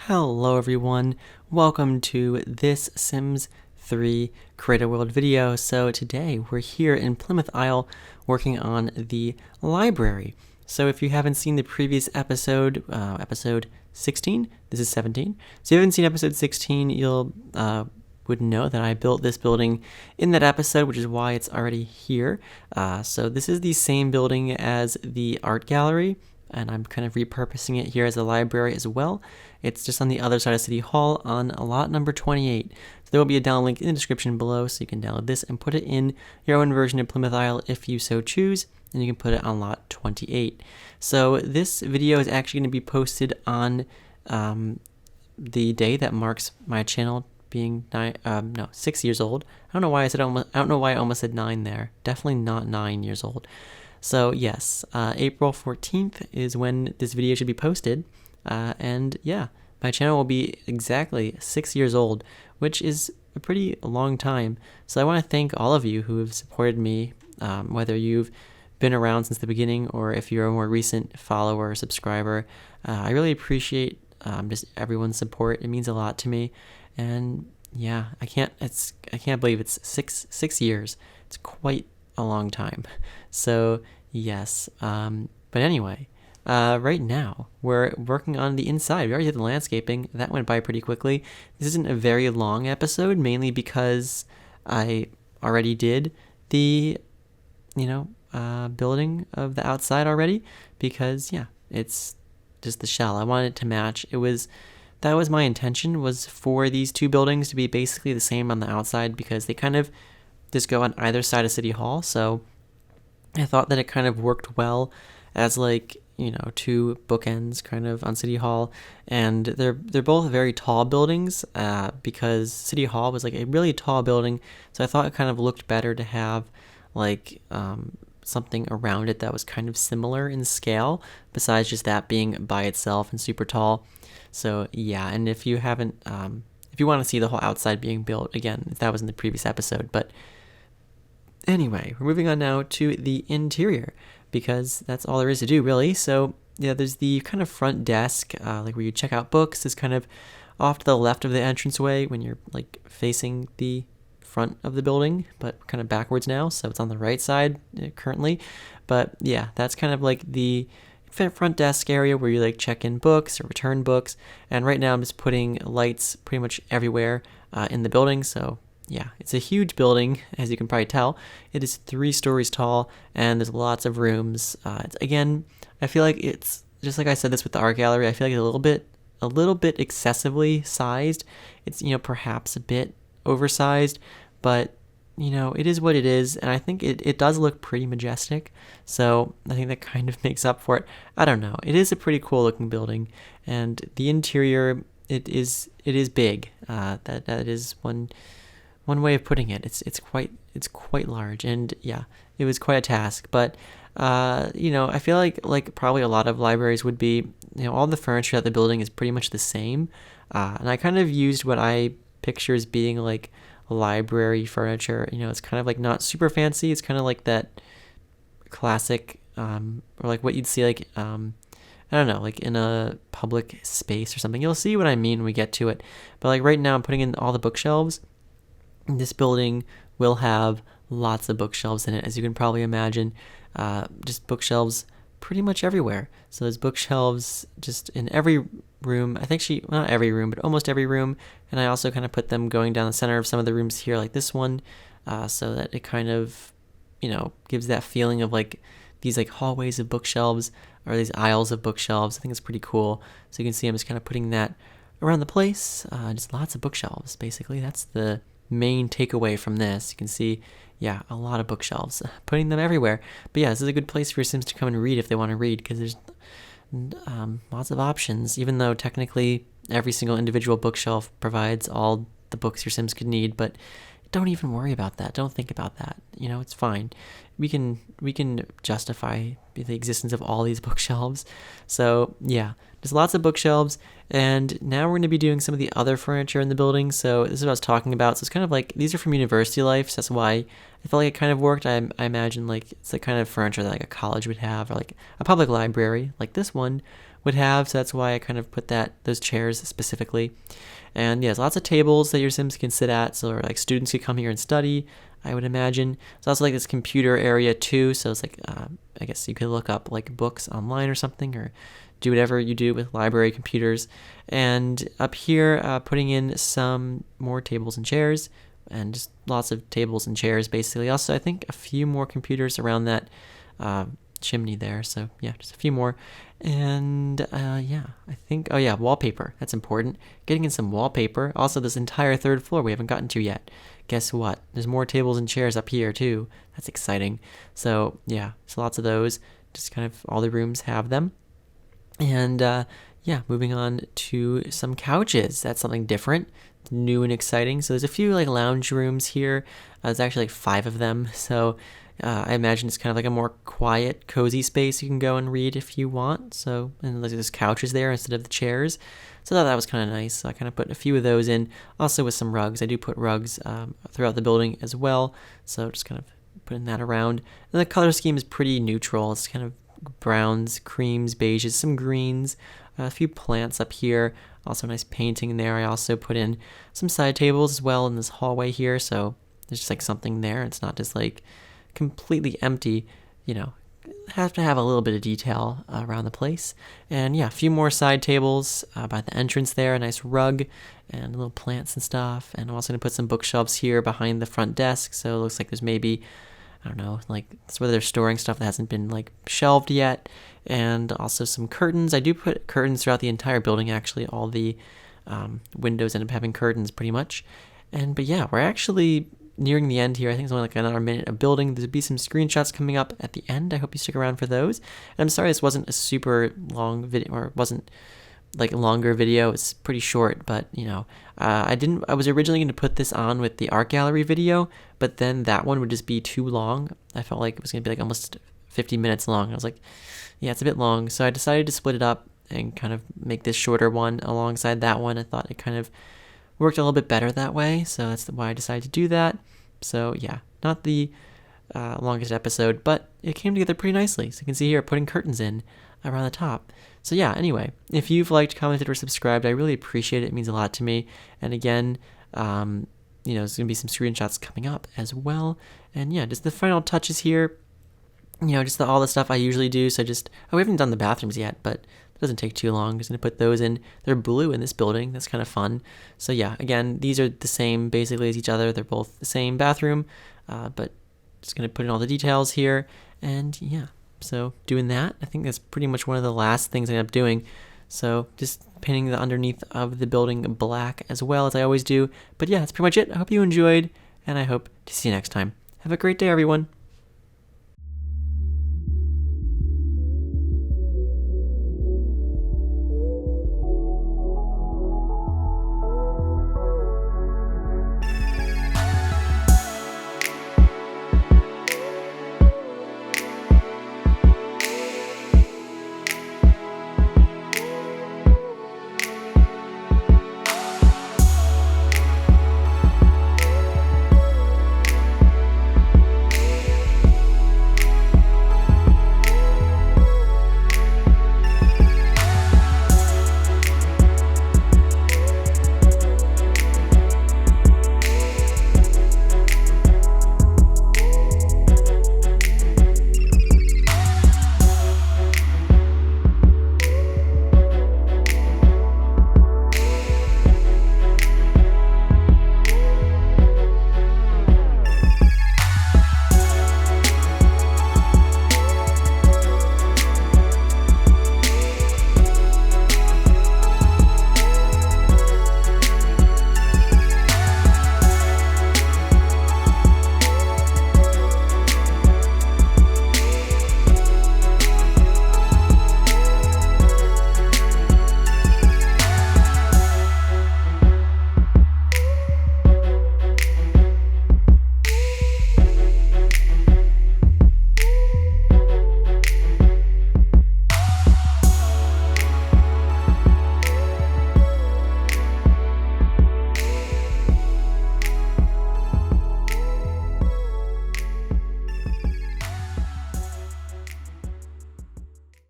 Hello everyone, welcome to this Sims 3 Create a World video. So today we're here in Plymouth Isle working on the library. So if you haven't seen the previous episode, episode 16, this is 17. So if you haven't seen episode 16, you'll would know that I built this building in that episode, which is why it's already here. So this is the same building as the art gallery, and I'm kind of repurposing it here as a library as well. It's just on the other side of City Hall on lot number 28. So there will be a download link in the description below, so you can download this and put it in your own version of Plymouth Isle if you so choose, and you can put it on lot 28. So this video is actually going to be posted on the day that marks my channel being 6 years old. I don't know why I almost said 9 there. Definitely not 9 years old. So yes, April 14th is when this video should be posted, and yeah, my channel will be exactly 6 years old, which is a pretty long time. So I want to thank all of you who have supported me, whether you've been around since the beginning or if you're a more recent follower or subscriber. I really appreciate just everyone's support. It means a lot to me, and yeah, I can't believe it's six years. It's quite a long time. So yes, but anyway, right now we're working on the inside. We already did the landscaping. That went by pretty quickly. This isn't a very long episode, mainly because I already did the building of the outside already, because yeah, it's just the shell. I wanted it to match. That was my intention, was for these two buildings to be basically the same on the outside, because they kind of just go on either side of City Hall. So I thought that it kind of worked well as two bookends kind of on City Hall, and they're both very tall buildings, because City Hall was like a really tall building, so I thought it kind of looked better to have something around it that was kind of similar in scale, besides just that being by itself and super tall. So yeah, and if you haven't, if you want to see the whole outside being built, again, that was in the previous episode. But anyway, we're moving on now to the interior, because that's all there is to do, really. So yeah, there's the kind of front desk, where you check out books, is kind of off to the left of the entranceway when you're facing the front of the building, but kind of backwards now, so it's on the right side currently. But yeah, that's kind of the front desk area where you check in books or return books. And right now I'm just putting lights pretty much everywhere in the building. So yeah, it's a huge building, as you can probably tell. It is 3 stories tall, and there's lots of rooms. Again, I feel like it's just like I said this with the art gallery. I feel like it's a little bit excessively sized. It's perhaps a bit oversized, but it is what it is, and I think it does look pretty majestic, so I think that kind of makes up for it. I don't know. It is a pretty cool looking building, and the interior, it is big. That is one way of putting it. It's quite large, and yeah, it was quite a task. But I feel like probably a lot of libraries would be, all the furniture at the building is pretty much the same, and I kind of used what I picture as being library furniture. It's kind of not super fancy. It's kind of like that classic, or what you'd see I don't know, in a public space or something. You'll see what I mean when we get to it. But right now I'm putting in all the bookshelves. This building will have lots of bookshelves in it, as you can probably imagine. Just bookshelves pretty much everywhere. So there's bookshelves just in every room. I think not every room, but almost every room. And I also kind of put them going down the center of some of the rooms here, like this one, so that it kind of, gives that feeling of these hallways of bookshelves, or these aisles of bookshelves. I think it's pretty cool. So you can see I'm just kind of putting that around the place. Just lots of bookshelves, basically. That's the main takeaway from this. You can see, yeah, a lot of bookshelves, putting them everywhere. But yeah, this is a good place for your Sims to come and read if they want to read, because there's lots of options, even though technically every single individual bookshelf provides all the books your Sims could need. But don't even worry about that. Don't think about that. It's fine. We can justify the existence of all these bookshelves. So yeah, there's lots of bookshelves. And now we're going to be doing some of the other furniture in the building. So this is what I was talking about. So it's kind of these are from university life. So that's why I felt like it kind of worked. I imagine it's the kind of furniture that a college would have, or a public library like this one would have, so that's why I kind of put those chairs specifically. And yeah, there's lots of tables that your Sims can sit at, so like students could come here and study, I would imagine. There's also like this computer area too, so it's like I guess you could look up like books online or something, or do whatever you do with library computers. And up here, putting in some more tables and chairs, and just lots of tables and chairs basically. Also, I think a few more computers around that chimney there, so yeah, just a few more. And yeah, I think, oh yeah, wallpaper, that's important. Getting in some wallpaper. Also, this entire third floor we haven't gotten to yet. Guess what, there's more tables and chairs up here too. That's exciting. So yeah, so lots of those, just kind of all the rooms have them. And yeah, moving on to some couches. That's something different, new and exciting. So there's a few like lounge rooms here. There's actually like 5 of them, so I imagine it's kind of like a more quiet, cozy space you can go and read if you want. So, and there's couches there instead of the chairs. So I thought that was kind of nice. So I kind of put a few of those in, also with some rugs. I do put rugs throughout the building as well. So just kind of putting that around. And the color scheme is pretty neutral. It's kind of browns, creams, beiges, some greens, a few plants up here. Also nice painting in there. I also put in some side tables as well in this hallway here. So there's just like something there. It's not just like completely empty, you know, have to have a little bit of detail around the place. And yeah, a few more side tables by the entrance there, a nice rug and little plants and stuff. And I'm also going to put some bookshelves here behind the front desk, so it looks like there's maybe, I don't know, like it's where they're storing stuff that hasn't been like shelved yet. And also some curtains. I do put curtains throughout the entire building, actually. All the windows end up having curtains pretty much. But yeah, we're actually nearing the end here. I think it's only like another minute of building. There'll be some screenshots coming up at the end. I hope you stick around for those. And I'm sorry this wasn't a super long video, or wasn't like a longer video. It's pretty short, but you know, I was originally going to put this on with the art gallery video, but then that one would just be too long. I felt like it was going to be like almost 50 minutes long. I was like, yeah, it's a bit long. So I decided to split it up and kind of make this shorter one alongside that one. I thought it kind of worked a little bit better that way, so that's why I decided to do that. So yeah, not the longest episode, but it came together pretty nicely. So you can see here, putting curtains in around the top. So yeah, anyway, if you've liked, commented, or subscribed, I really appreciate it. It means a lot to me. And again, you know, there's going to be some screenshots coming up as well. And yeah, just the final touches here, you know, just all the stuff I usually do. So just, we haven't done the bathrooms yet, but it doesn't take too long. I'm just going to put those in. They're blue in this building. That's kind of fun. So yeah, again, these are the same basically as each other. They're both the same bathroom, but just going to put in all the details here. And yeah, so doing that, I think that's pretty much one of the last things I end up doing. So just painting the underneath of the building black as well, as I always do. But yeah, that's pretty much it. I hope you enjoyed, and I hope to see you next time. Have a great day, everyone.